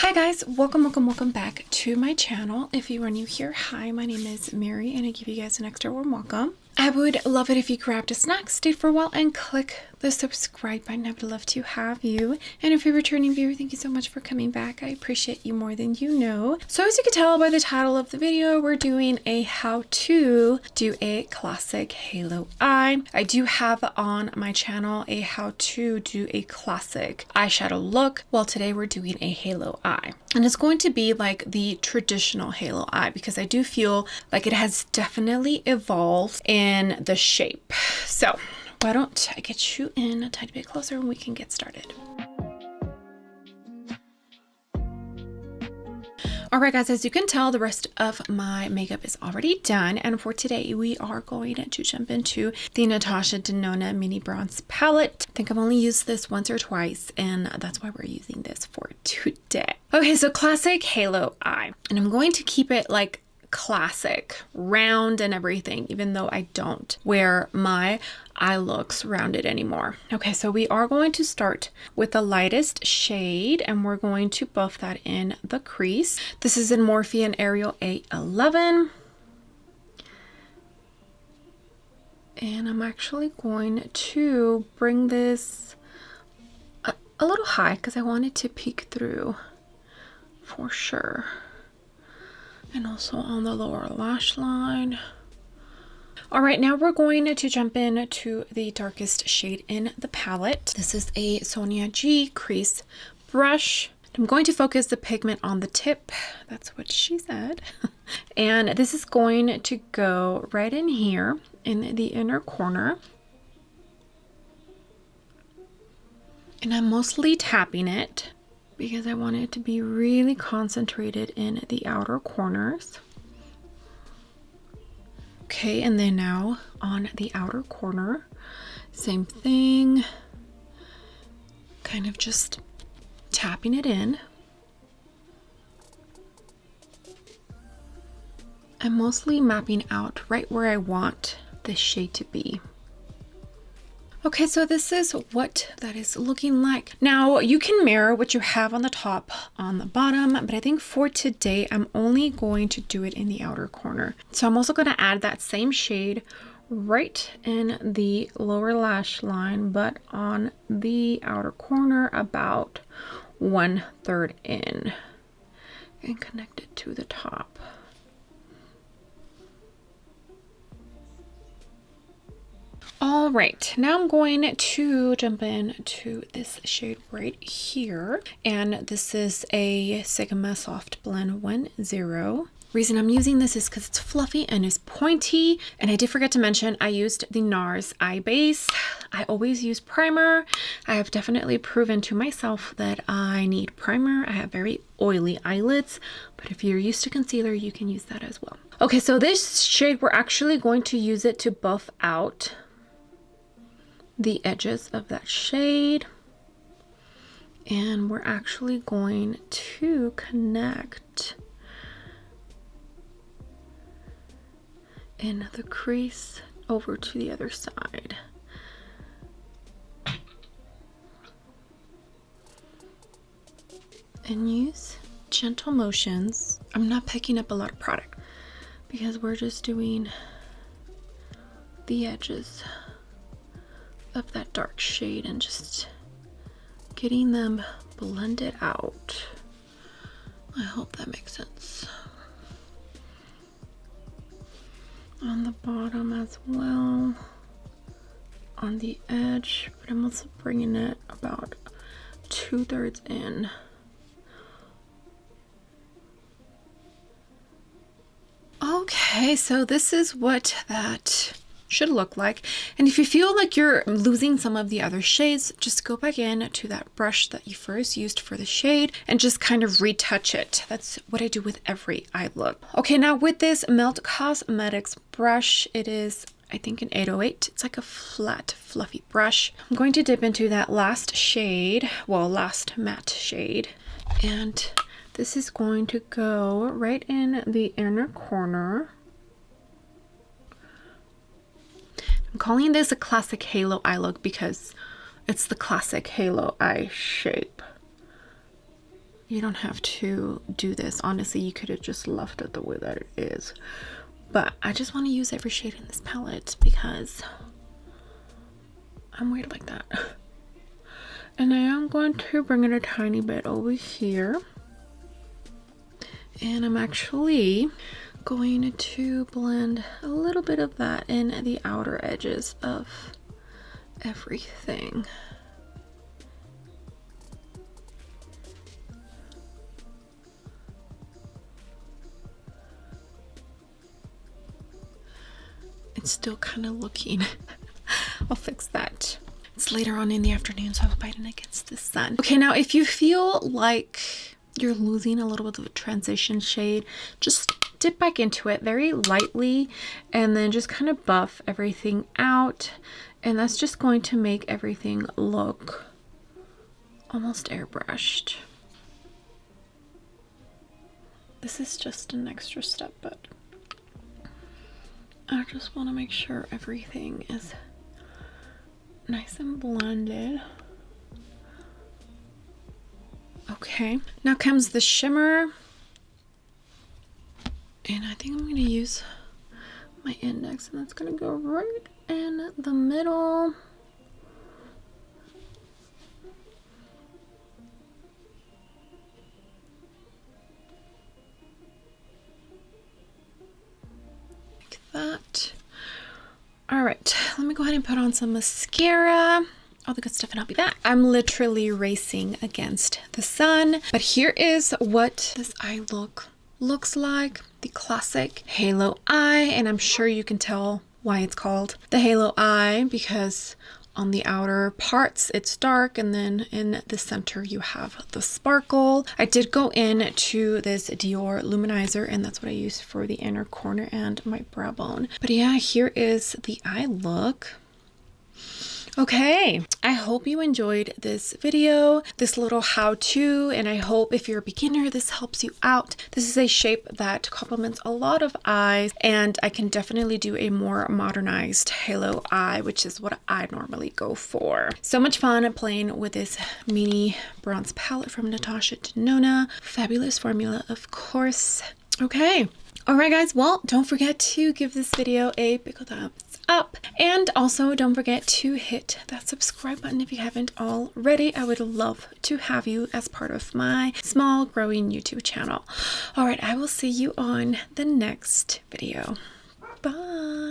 Hi guys, welcome back to my channel. If you are new here, hi, my name is Mary and I give you guys an extra warm welcome. I would love it if you grabbed a snack, stayed for a while, and click the subscribe button. I would love to have you. And if you're a returning viewer, thank you so much for coming back. I appreciate you more than you know. So as you can tell by the title of the video, we're doing a how to do a classic halo eye. I do have on my channel a how to do a classic eyeshadow look. Well, today we're doing a halo eye. And it's going to be like the traditional halo eye because I do feel like it has definitely evolved in the shape. So why don't I get you in a tiny bit closer and we can get started. Alright guys, as you can tell, the rest of my makeup is already done, and for today we are going to jump into the Natasha Denona Mini Bronze Palette. I think I've only used this once or twice, and that's why we're using this for today. Okay, so classic halo eye, and I'm going to keep it like classic, round and everything, even though I don't wear my eye looks rounded anymore. Okay, so we are going to start with the lightest shade and we're going to buff that in the crease. This is in Morphe and Ariel A11. And I'm actually going to bring this a little high because I want it to peek through for sure. And also on the lower lash line. All right, now we're going to jump in to the darkest shade in the palette. This is a Sonia G crease brush. I'm going to focus the pigment on the tip. That's what she said. And this is going to go right in here in the inner corner. And I'm mostly tapping it because I want it to be really concentrated in the outer corners. Okay, and then now on the outer corner, same thing, kind of just tapping it in. I'm mostly mapping out right where I want this shade to be. Okay, so this is what that is looking like. Now you can mirror what you have on the top on the bottom, but I think for today I'm only going to do it in the outer corner. So I'm also going to add that same shade right in the lower lash line, but on the outer corner about 1/3 in, and connect it to the top. All right, now I'm going to jump in to this shade right here, and this is a Sigma Soft Blend 10. Reason I'm using this is because it's fluffy and it's pointy, and I did forget to mention I used the NARS eye base. I always use primer. I have definitely proven to myself that I need primer. I have very oily eyelids, but if you're used to concealer, you can use that as well. Okay, so this shade, we're actually going to use it to buff out the edges of that shade, and we're actually going to connect in the crease over to the other side. And use gentle motions. I'm not picking up a lot of product because we're just doing the edges of that dark shade and just getting them blended out. I hope that makes sense. On the bottom as well, on the edge, but I'm also bringing it about 2/3 in. Okay, so this is what that should look like. And if you feel like you're losing some of the other shades, just go back in to that brush that you first used for the shade and just kind of retouch it. That's what I do with every eye look. Okay, now with this Melt Cosmetics brush, it is, I think, an 808. It's like a flat, fluffy brush. I'm going to dip into that last shade, well, last matte shade, and this is going to go right in the inner corner. I'm calling this a classic halo eye look because it's the classic halo eye shape. You don't have to do this. Honestly, you could have just left it the way that it is. But I just want to use every shade in this palette because I'm weird like that. And I am going to bring it a tiny bit over here. And I'm actually going to blend a little bit of that in the outer edges of everything. It's still kind of looking. I'll fix that. It's later on in the afternoon, so I'm fighting against the sun. Okay, now if you feel like you're losing a little bit of a transition shade, just dip back into it very lightly and then just kind of buff everything out. And that's just going to make everything look almost airbrushed. This is just an extra step, but I just want to make sure everything is nice and blended. Okay, now comes the shimmer. And I think I'm going to use my index, and that's going to go right in the middle. Like that. All right, let me go ahead and put on some mascara, all the good stuff, and I'll be back. I'm literally racing against the sun, but here is what this eye look looks like. The classic halo eye, and I'm sure you can tell why it's called the halo eye, because on the outer parts it's dark, and then in the center you have the sparkle. I did go in to this Dior luminizer, and that's what I used for the inner corner and my brow bone. But yeah, here is the eye look. Okay, I hope you enjoyed this video, this little how-to, and I hope if you're a beginner, this helps you out. This is a shape that complements a lot of eyes, and I can definitely do a more modernized halo eye, which is what I normally go for. So much fun playing with this mini bronze palette from Natasha Denona. Fabulous formula, of course. Okay. All right, guys. Well, don't forget to give this video a big thumbs up, and also don't forget to hit that subscribe button if you haven't already. I would love to have you as part of my small growing YouTube channel. All right, I will see you on the next video. Bye.